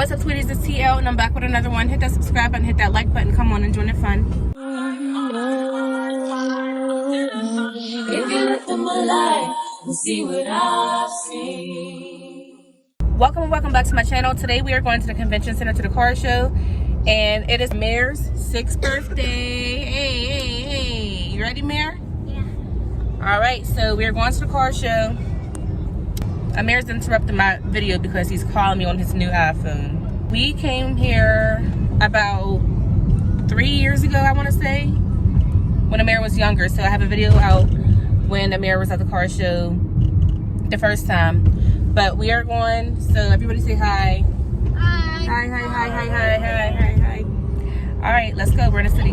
What's up, sweeties? It's TeeElle, and I'm back with another one. Hit that subscribe button, hit that like button. Come on and join the fun. If you look at my life and see what I've seen. Welcome and welcome back to my channel. Today we are going to the convention center to the car show, and it is Mayor's 6th birthday. Hey. You ready, Mayor? Yeah. All right, so we are going to the car show. Amir's interrupting my video because he's calling me on his new iPhone. We came here about 3 years ago, I want to say, when Amir was younger. So I have a video out when Amir was at the car show the first time. But we are going, so everybody say hi. Hi. Hi. All right, let's go. We're in the city.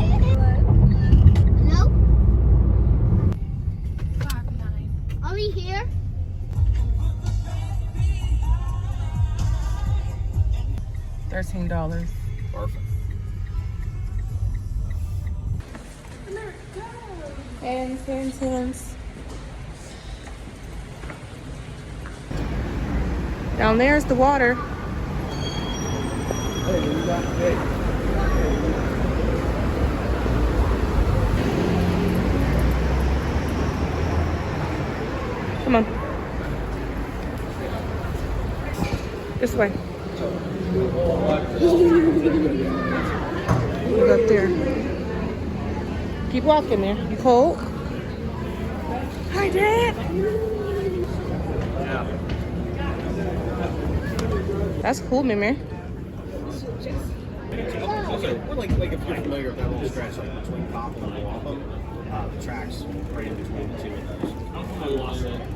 Hello? Are we here? $13. Perfect. Hands. Down there's the water. Come on. This way. Look up there. Keep walking there. You cold? Hi, Dad. That's cool, Mimi. We're like if you're familiar with that little stretch like between Poplar and Waltham, the tracks right in between the two of those.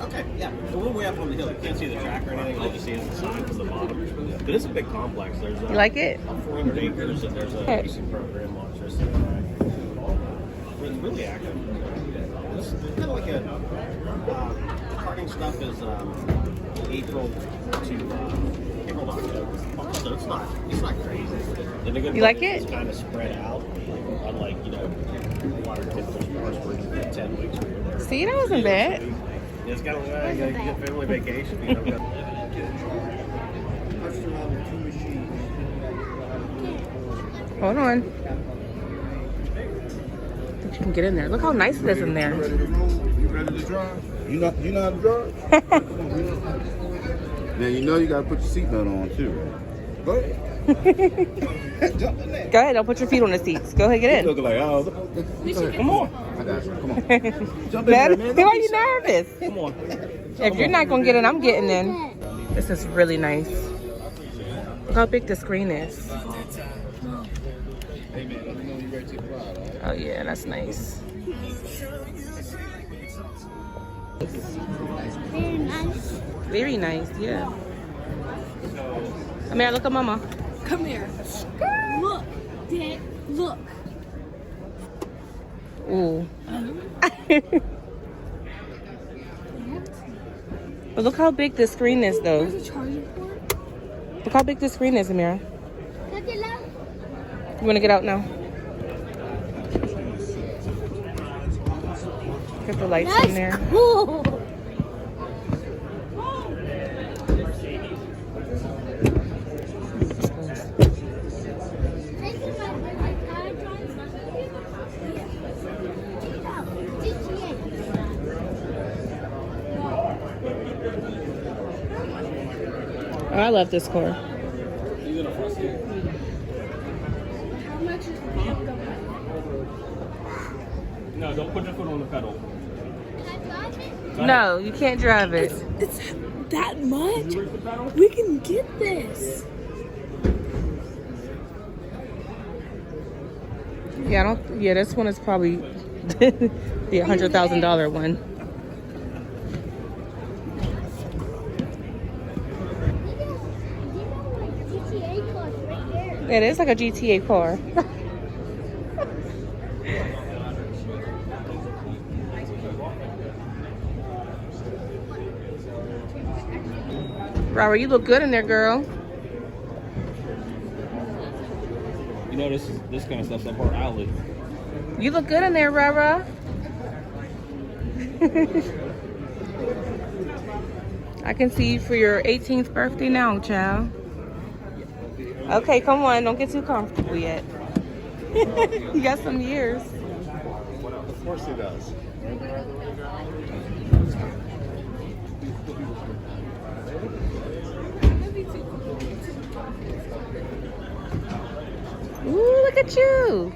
Okay, yeah. So we're way up on the hill. You can't see the track or anything. All you see is the sign from the bottom. But it's a big complex. There's You like it? 400 acres, and there's a racing program on just it's really active. It's kind of like a karting stuff is April to October. So it's not crazy. And the good You like part is it? It's kind of spread out, unlike water tipping cars where you get 10 weeks. Where you're there. See, that wasn't bad. It's kind of like a good family vacation. Hold on. Think you can get in there. Look how nice it is in there. You ready to drive? You know how to drive? Now you know you gotta put your seatbelt on too. Go ahead. Jump in there. Go ahead, don't put your feet on the seats. Go ahead, get You in. look like, oh, come on. I got you. Come on. Jump in there, man. Why are you nervous? Come on. If you're not gonna get in, I'm getting in. This is really nice. Look how big the screen is. Hey man, let me know when you're ready to take a ride, all right? Oh yeah, that's nice. Very nice. Very nice, yeah. Amir, look at Mama. Come here. Look, Dad. Look. Ooh. But look how big the screen is, though. There's a charging port. Look how big the screen is, Amira. Look at that. You want to get out now? Get the lights in there. Cool. Oh, I love this car. How much is the No, don't put your foot on the pedal. Can I drive it? No, you can't drive it. It's that much? We can get this. Yeah, this one is probably the $100,000 one. It is like a GTA car. Robert, you look good in there, girl. You know, this kind of stuff's up our alley. You look good in there, Rara. I can see you for your 18th birthday now, child. Okay, come on. Don't get too comfortable yet. You got some years. Of course he does. Ooh, look at you.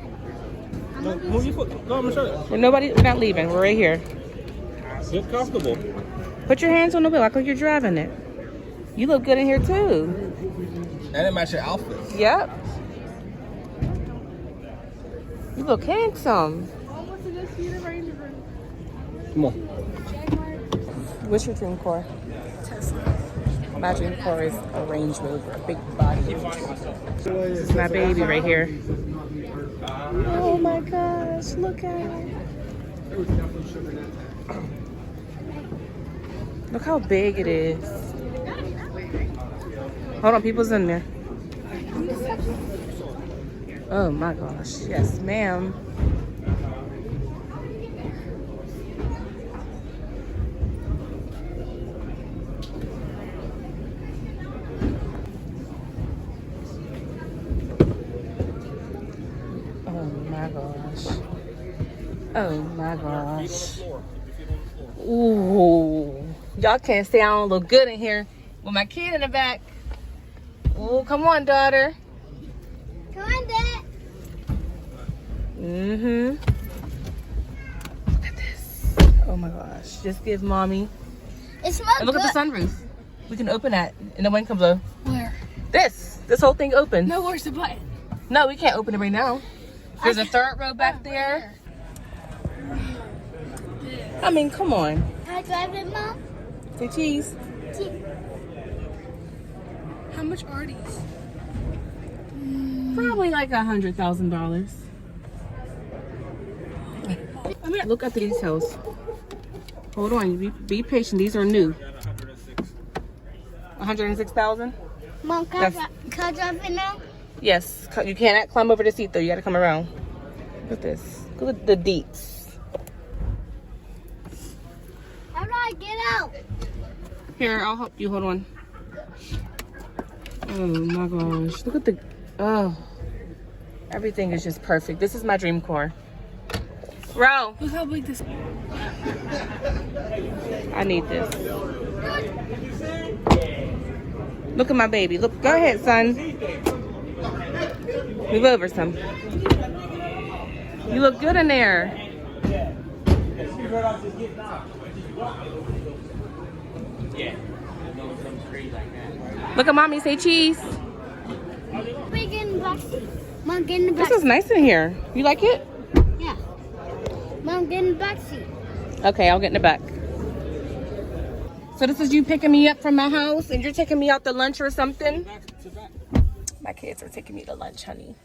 No, move your foot. Go, I'm gonna show you. We're not leaving. We're right here. Get comfortable. Put your hands on the wheel. Act like you're driving it. You look good in here too. And it matches your outfit. Yep. You look handsome. Come on. What's your dream car? Tesla. My dream car is a Range Rover, a big body. This is my baby right here. Oh my gosh, look at it. Look how big it is. Hold on, people's in there. Oh my gosh, yes ma'am. Oh my gosh. Ooh. Y'all can't say I don't look good in here with my kid in the back. Ooh, come on, daughter. Come on, Dad. Mm-hmm. Look at this. Oh my gosh. Just give mommy. It smells And look good. at the sunroof. We can open that and the wind can blow. Where? This whole thing open. No, where's the button? No, we can't open it right now. There's a third row back there. I mean, come on. Can I drive it, Mom? Say cheese. How much are these? Probably like $100,000. Look at the details. Hold on, be patient. These are new. 106,000. Mom, can I drive it now? Yes, you cannot climb over the seat though. You gotta come around. Look at this. Look at the deets. How do I get out? Here, I'll help you. Hold on. Oh my gosh. Look at the... Oh. Everything is just perfect. This is my dream car. Ro. Look how big this is. I need this. Look at my baby. Look. Go ahead, son. Move over some. You look good in there. Look at mommy. Say cheese. We get in the back seat. Mom, get in the back This is nice in here. You like it? Yeah. Mom, get in the back seat. Okay, I'll get in the back. So this is you picking me up from my house and you're taking me out to lunch or something? My kids are taking me to lunch, honey.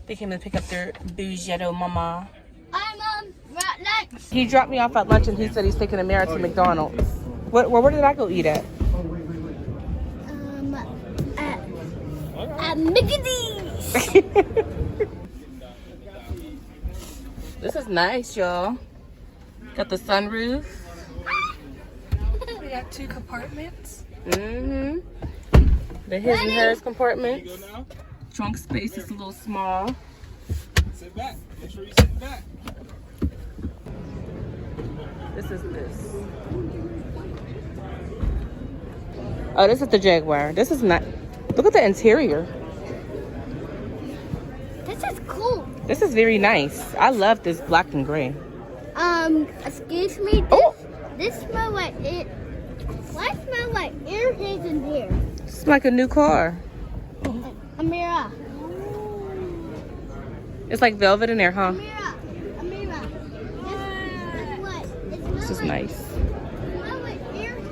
They came to pick up their bougetto mama. Hi, Mom. We're at lunch. He dropped me off at lunch and he said he's taking Amara to McDonald's. Where did I go eat at? At Mickey D's. This is nice, y'all. Got the sunroof. We got 2 compartments. Mm-hmm. The his and hers compartments. Trunk space is a little small. Sit back. Make sure you sit back. This is this. Oh, this is the Jaguar. This is not. Look at the interior. This is cool. This is very nice. I love this black and gray. Excuse me. This smells like it. Why smell like air hairs in here? It's like a new car. Amira. It's like velvet in there, huh? Amira. Guess what? It smells This is like, nice. It smells like air hairs.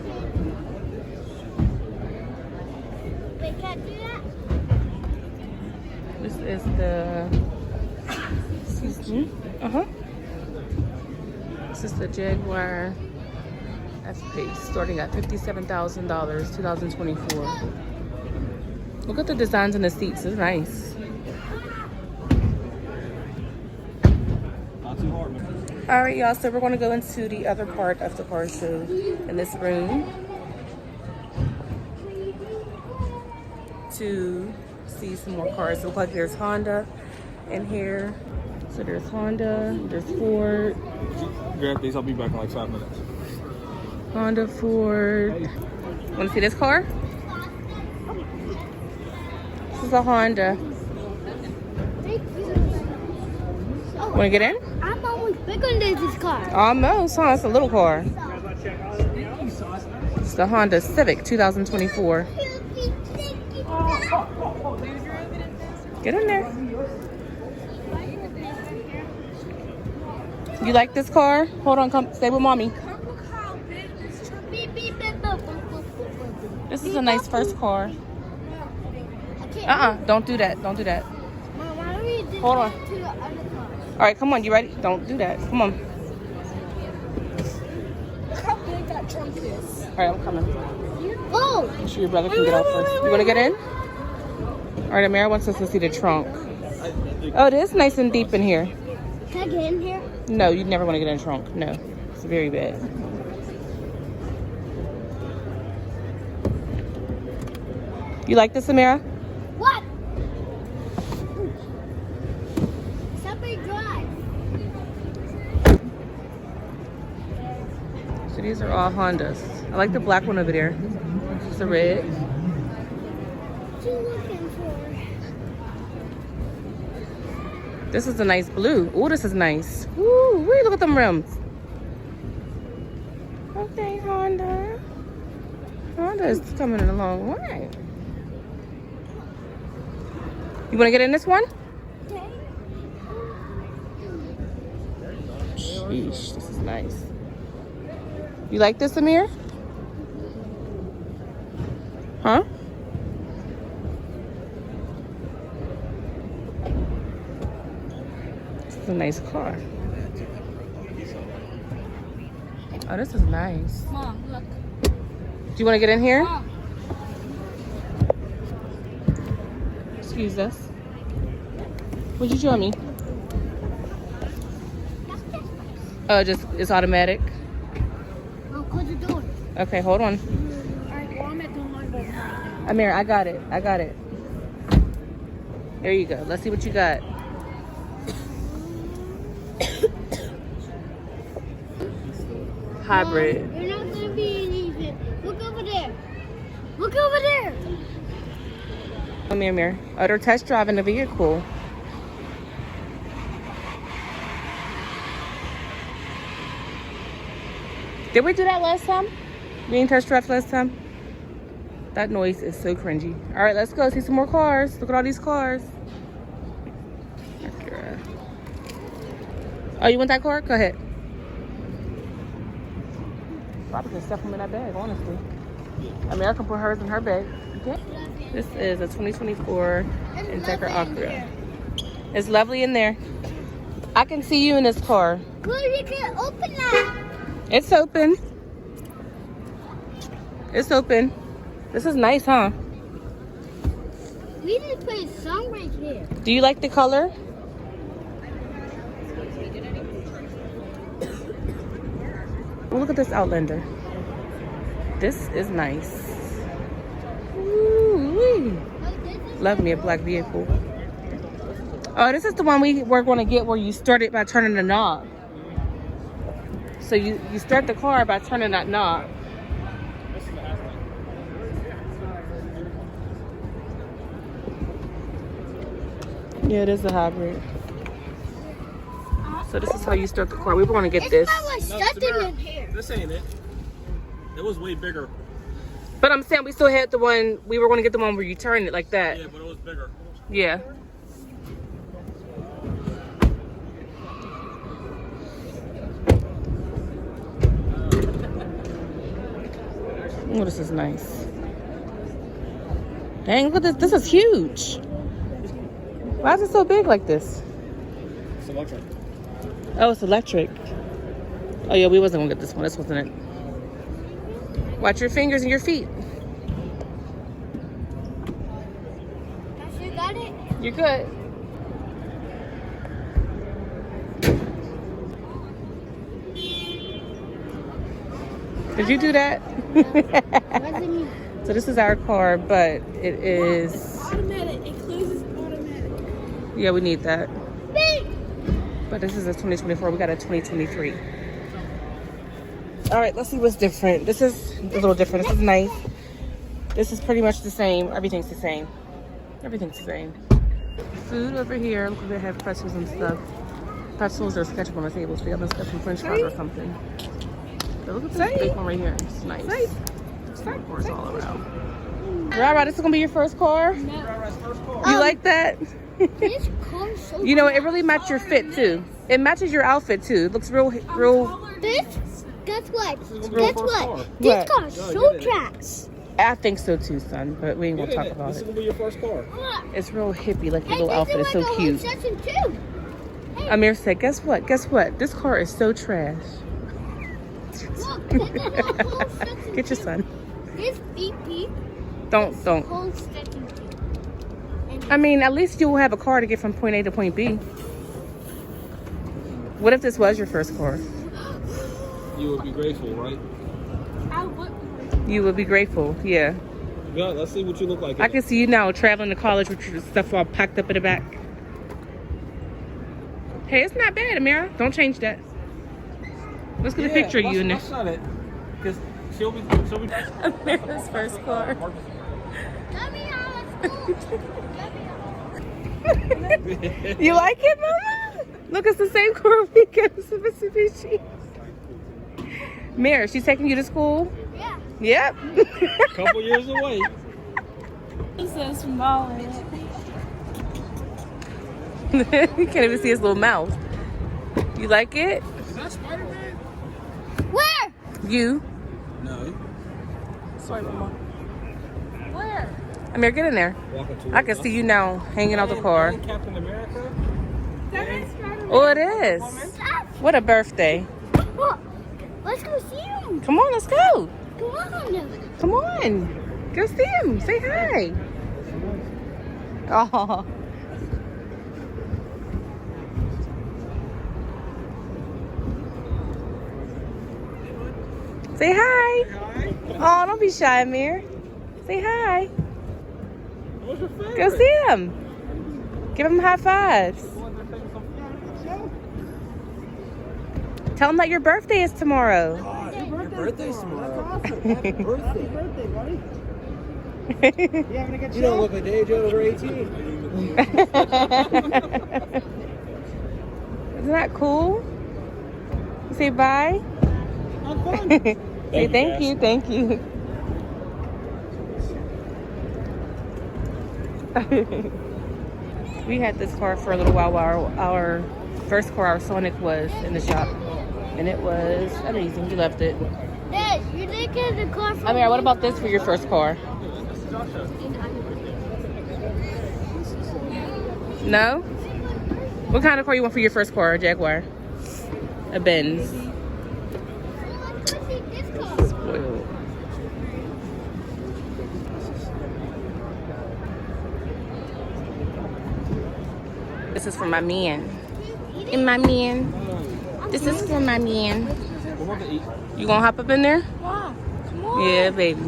Wait, can I do that? This is the. Excuse me. This is the Jaguar F-Pace, starting at $57,000, 2024. Look at the designs in the seats. It's nice. Not too hard, man. All right, y'all. So we're going to go into the other part of the car show in this room to see some more cars. It looks like there's Honda in here. So there's Honda, there's Ford. Grab these, I'll be back in like 5 minutes. Honda, Ford. Want to see this car? This is a Honda. Want to get in? I'm almost bigger than this car. Almost, huh? It's a little car. It's the Honda Civic 2024. Get in there. You like this car? Hold on, come stay with mommy. This is a nice first car. Don't do that. Don't do that. Hold on. All right, come on. You ready? Don't do that. Come on. How big that trunk is? All right, I'm coming. Oh! Make sure your brother can get out first. You want to get in? All right, Amira wants us to see the trunk. Oh, it is nice and deep in here. Can I get in here? No, you'd never want to get in the trunk. No, it's very bad. You like this, Amira? What? Somebody drive. So these are all Hondas. I like the black one over there. It's a red. What you looking for? This is a nice blue. Oh, this is nice. Woo, wait, look at them rims. Okay, Honda. Honda is coming in a long way. You want to get in this one? Okay. Sheesh, this is nice. You like this, Amir? Huh? This is a nice car. Oh, this is nice. Mom, look. Do you want to get in here? Mom. Excuse us. What'd you show me? Oh, just it's automatic. Mom, close the door. Okay, hold on. Alright, well, I'm at the one. Amir, I got it. I got it. There you go. Let's see what you got. Hybrid. You're not gonna be anything. Look over there. Look over there. Come here, Amir. Oh, they're test driving the vehicle. Did we do that last time? We didn't test drive last time? That noise is so cringy. All right, let's go see some more cars. Look at all these cars. Oh, you want that car? Go ahead. Probably can stuff them in that bag, honestly. I mean, I can put hers in her bag. Okay. This is a 2024 Integra Acura. It's lovely in there. I can see you in this car. Well, you can open that. It's open. It's open. This is nice, huh? We need to put a song right here. Do you like the color? Oh, look at this Outlander. This is nice. Ooh-wee. Love me a black vehicle. Oh, this is the one we're going to get where you start it by turning the knob. So you start the car by turning that knob. Yeah, it is a hybrid. So this is how you start the car. We want to get this. It's not like something in here. This ain't it. It was way bigger. But I'm saying we still had the one, we were going to get the one where you turn it like that. Yeah, but it was bigger. Yeah. Oh, this is nice. Dang, look at this. This is huge. Why is it so big like this? It's electric. Oh, it's electric. Oh, yeah, we wasn't going to get this one. This wasn't it. Watch your fingers and your feet. You got it? You're good. Did you do that? What does it mean? So this is our car, but it is... Automatic. Yeah, we need that. But this is a 2024. We got a 2023. All right, let's see what's different. This is a little different. This is nice. This is pretty much the same. Everything's the same. Everything's the same. Food over here. Look, they have pretzels and stuff. Pretzels are ketchup on the table, so you have some French fries or something. But look at this big one right here. It's nice. Of course, all around. Rara, this is gonna be your first car? No. You like that? This car's so You know, it really matches your fit too. It matches your outfit too. It looks real. This, guess what? real Guess first what? car. This What? car's so tracks. I think so too, son. But we ain't gonna talk about This is it. gonna be your first car. It's real hippie, like your Hey, little this outfit. is It's so like a cute. whole section too. Amir said, "Guess what? Guess what? This car is so trash." Look, this is a whole section Get your too. son. This beep beep. Don't. Whole section too. And I mean, at least you will have a car to get from point A to point B. What if this was your first car? You would be grateful, right? I would. You would be grateful. Yeah. Good. Let's see what you look like. I can see you now traveling to college with your stuff all packed up in the back. Hey, it's not bad, Amira. Don't change that. Let's get a picture of you in there. Let's shut it. Because she'll be. Amira's first car. Let me out. Let's go. Let me out. You like it, Mama? Look, it's the same car we got to Mitsubishi. Mira, she's taking you to school? Yeah. Yep. Couple years away. He says small in it. You can't even see his little mouth. You like it? Is that Spider-Man? Where? You? No. Sorry, Mama. Where? Amir, get in there. Walking towards I can see you now hanging out the car. Captain America. Oh, it is. What a birthday. Let's go see him. Come on, let's go. Come on. Come on. Go see him. Say hi. Oh. Say hi. Oh, don't be shy, Amir. Say hi. What's your favorite? Go see him. Give him high fives. Tell him that your birthday is tomorrow. Your birthday's tomorrow. Happy birthday, buddy. You having a good show? You don't look like the age over 18. Isn't that cool? You say bye. Have fun. Say thank you. Thank you. We had this car for a little while. Our first car, our Sonic, was in the shop, and it was amazing. We loved it. Dad, you didn't get the car from Amir, what about this for your first car? No? What kind of car you want for your first car? A Jaguar? A Benz? Let's go see this car. Spoiled. This is for my man. And my man. This is for my man. We're about to eat. You gonna hop up in there? Wow. Come on. Yeah, baby.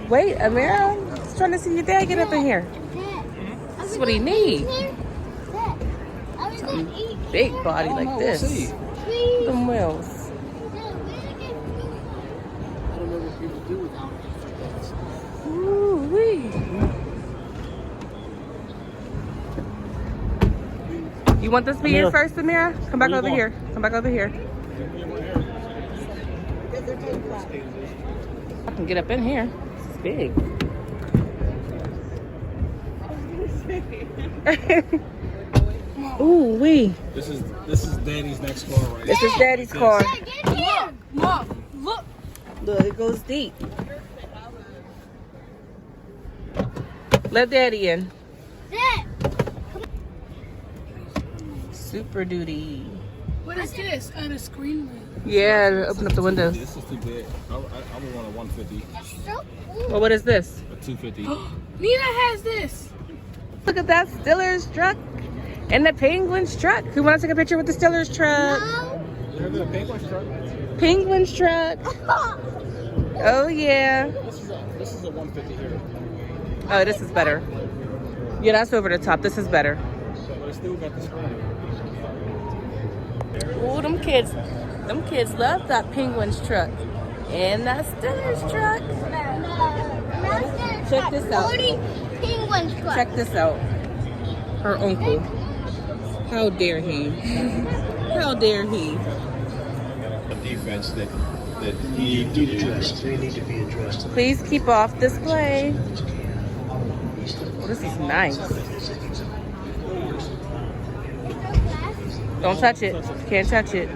Wait, Amira, I'm just trying to see your dad get up in here. Dad, This is what he needs. Dad, I was Some gonna eat big here. body like We'll this. see. Please. Some wheels. Dad, we're gonna get food. I don't know what people do without it. Ooh-wee. You want this to be your Amira. first, Amira? Come back Where you over going? here. Come back over here. I can get up in here. It's big. Ooh wee. This is Daddy's next car right This is Daddy's car. Dad, get here. Mom, look. Look, it goes deep. Let Daddy in. Dad. Super duty. What is this? On a screen light. Yeah, open up the windows. This is too big. I would want a 150, That's so cool. Well, what is this? a 250. Nina has this. Look at that Stiller's truck and the Penguin's truck. Who wants to take a picture with the Stiller's truck? No. You ever been a Penguin's truck? Penguin's truck. Oh yeah. This is a 150 here. Oh, this is better. Yeah, that's over the top. This is better. But still got the screen. Oh, them kids love that Penguins truck. And that Stiller's truck. Check this out. Penguins truck. Check this out. Her uncle. How dare he? How dare he? Defense that he need addressed. They need to be addressed. Please keep off display. Oh, this is nice. Don't touch it. Can't touch it.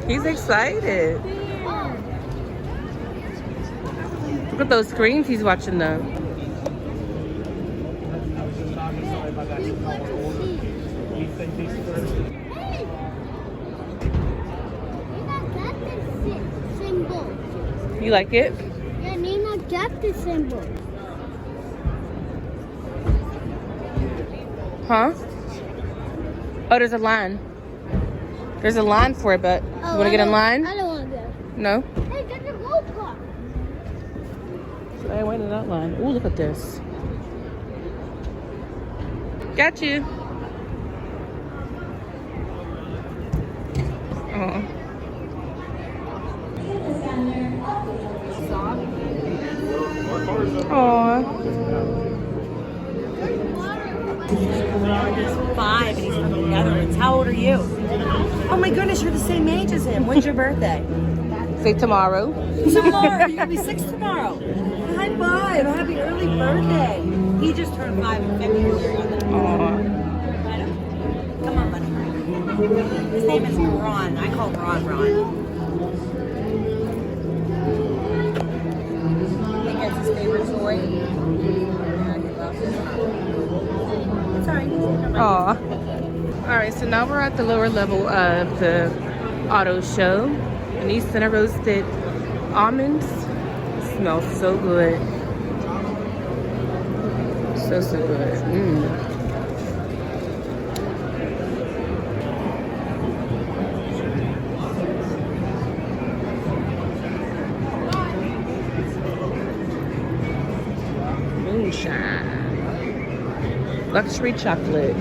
He's excited. Look at those screens he's watching though. You like it? Yeah, Nina got the symbol. Huh? Oh, there's a line. There's a line for it, but you want to get in line? I don't want to go. No? Hey, get the roll car. I ain't waiting in that line. Ooh, look at this. Got you. Oh. Aww. He's 5 and he's from the Netherlands. How old are you? Oh my goodness, you're the same age as him. When's your birthday? Say tomorrow. Tomorrow. You're gonna be 6 tomorrow. High 5. Happy early birthday. He just turned 5 in February. Aww. Come on, buddy. His name is Ron. I call him Ron. I think that's his favorite toy. And he loves it. It's alright. Aw. Alright, so now we're at the lower level of the auto show. And these center roasted almonds smell so good. So good. Moonshine. Luxury chocolate.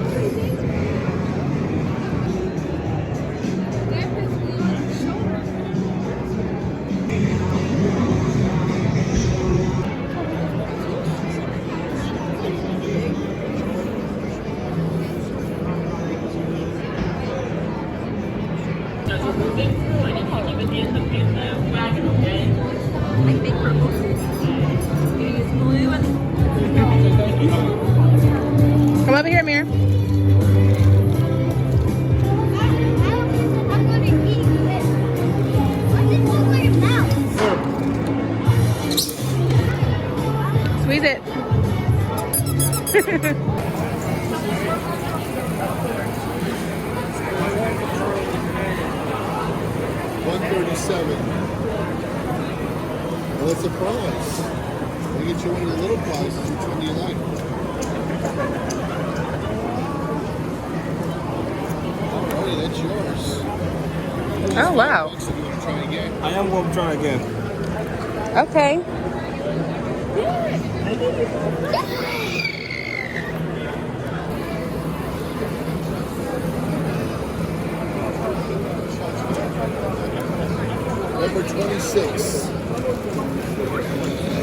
Come over here, Amir. I'm going to eat this. What's it look like a mouse? Squeeze it. 137. Well, it's a prize. We get you one of the little prizes. Which one do you like? Alrighty, that's yours. Oh, wow. So you want to try again? I am going to try again. Okay. Number 26.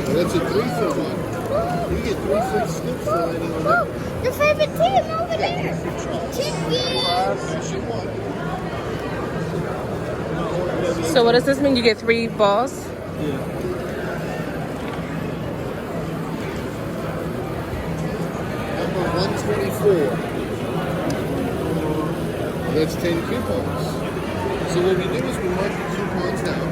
That's a 3-for-1. You get 3 free scoops for anyone. Oh, the favorite team over there. So what does this mean? You get 3 balls? Yeah. Number 124. That's 10 coupons. So what we do is we mark the coupons down.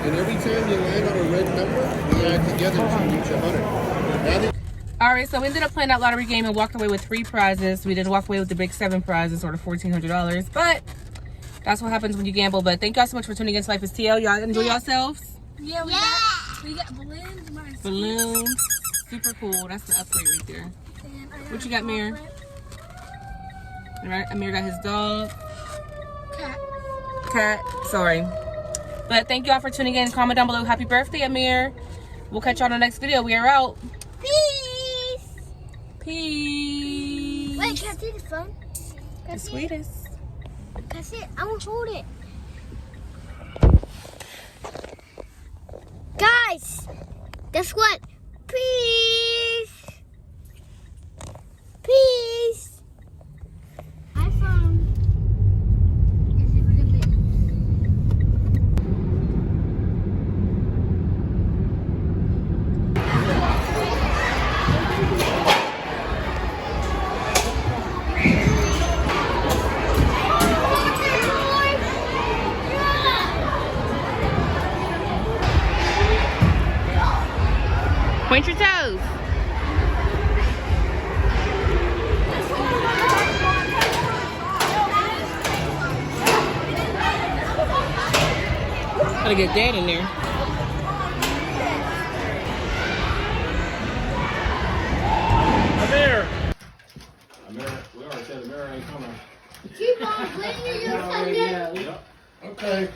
And every time you land on a red number, we add together to reach 100. All right, so we ended up playing that lottery game and walked away with 3 prizes. We didn't walk away with the big 7 prizes or the $1,400, but that's what happens when you gamble. But thank y'all so much for tuning in to Lifeasteeelle. Y'all enjoy yourselves? Yeah, we got balloons. Balloons. Super cool. That's the upgrade right there. What you got, Amir? All right, Amir got his dog. Cat. Sorry. But thank y'all for tuning in. Comment down below. Happy birthday, Amir. We'll catch you on the next video. We are out. Peace. Peace. Wait, can I see the phone? The sweetest. Can I see it? I want to hold it. Guys, guess what? Peace. Peace. iPhone. Is it really big? Point your toes. Gotta get Dad in there. Amir! We already said Amir ain't coming. Keep on playing your something. Yep. Okay.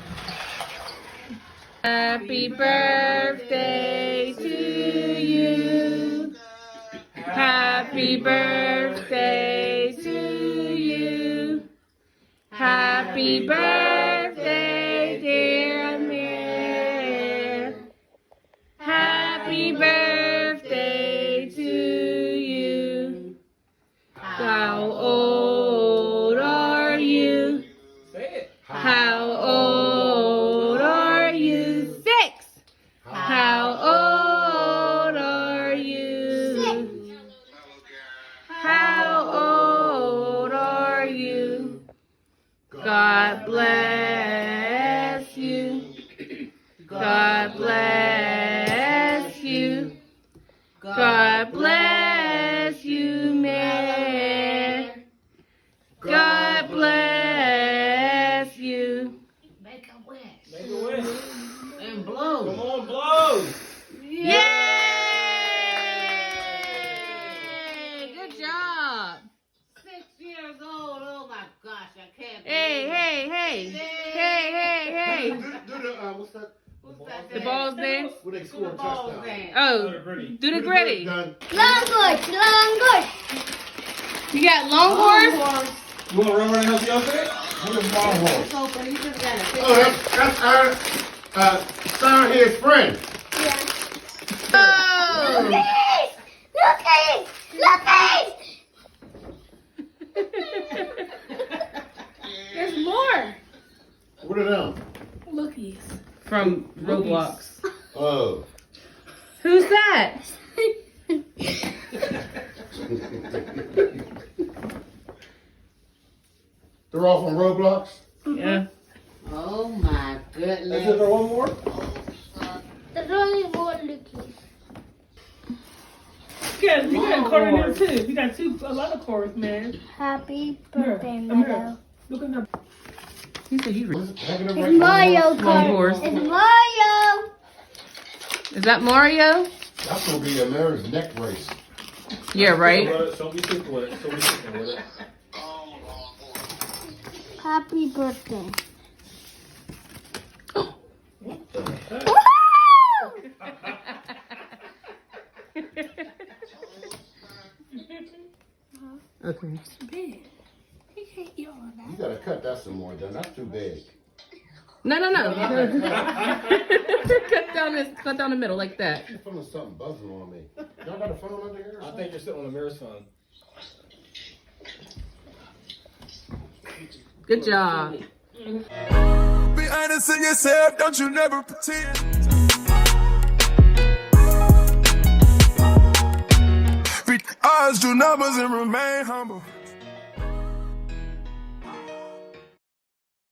Happy birthday to you. Happy birthday to you. Happy birthday, dear Amir. Happy birthday to you. How old are you? Say it. How old are you? 6. How old are you? How old are you? God bless you. God bless you. God bless you, man. God bless you. Make a wish. Make a wish. And blow. Come on, blow. Yay! Good job. 6 years old. Oh my gosh, I can't. Hey, hey, hey. Hey, hey, hey. Do the, what's that? The balls dance. When they score a touchdown. Oh, do the gritty. Done. Longboard, longboard. You got long horse? You want to run around the house yesterday? Where's the ball ball? Open. You just got to Oh, that's Sarah here's friend. Yeah. Oh. Look at it! Look at it! There's more. What are them? Lookies. From Roblox. Oh. Who's that? They're all from Roblox? Yeah. Oh my Is it goodness. there one more? There's only one Lucas. Yeah, you got a card in there too. You got a lot of cards, man. Happy birthday, Amir. Meadow. Look at that. He said he's It's Mario Long Kart. horse. It's Mario. Is that Mario? That's gonna be America's neck race. Yeah, right. Don't be sick with it. Don't be sick with it. Happy birthday. What the heck? Okay. You gotta cut that some more, then. That's too big. No. cut down the middle like that. I'm feeling something buzzing on me. Y'all got a phone under here? I think you're sitting on Amir's phone. Good job. Be honest in yourself, don't you never pretend. Read odds, do numbers, and remain humble.